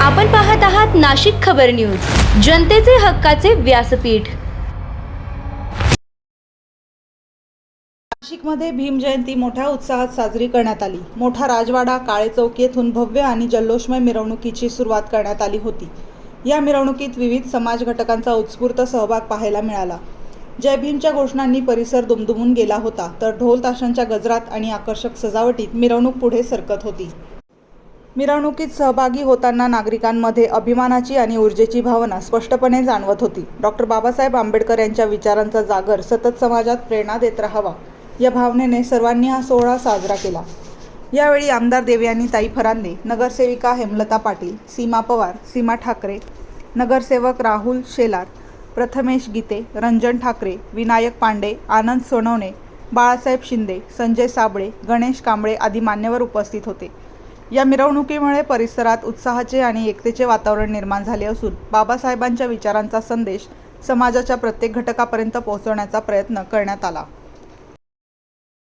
आपण पाहत आहात नाशिक खबर न्यूज, जनतेचे हक्काचे व्यासपीठ। नाशिकमध्ये भीम जयंती मोठ्या उत्साहात साजरी करण्यात आली। मोठा राजवाडा काळे चौक येथून भव्य आणि जल्लोषमय मिरवणुकीची सुरुवात करण्यात आली होती। या मिरवणुकीत विविध समाज घटकांचा उत्स्फूर्त सहभाग पाहायला मिळाला। जय भीमच्या घोषणांनी परिसर दुमदुमून गेला होता, तर ढोल ताशांच्या गजरात आणि आकर्षक सजावटीत मिरवणूक पुढे सरकत होती। मिरवणुकीत सहभागी होताना नागरिकांमध्ये अभिमानाची आणि ऊर्जेची भावना स्पष्टपणे जाणवत होती। डॉक्टर बाबासाहेब आंबेडकर यांच्या विचारांचा जागर सतत समाजात प्रेरणा देत राहावा, या भावनेने सर्वांनी हा सोहळा साजरा केला। यावेळी आमदार देवयानीताई फरांदे, नगरसेविका हेमलता पाटील, सीमा पवार, सीमा ठाकरे, नगरसेवक राहुल शेलार, प्रथमेश गीते, रंजन ठाकरे, विनायक पांडे, आनंद सोनवणे, बाळासाहेब शिंदे, संजय साबळे, गणेश कांबळे आदी मान्यवर उपस्थित होते। या मिरवणुकीमुळे परिसरात उत्साहाचे आणि एकतेचे वातावरण निर्माण झाले असून बाबासाहेबांच्या विचारांचा संदेश समाजाच्या प्रत्येक घटकापर्यंत पोहोचवण्याचा प्रयत्न करण्यात आला।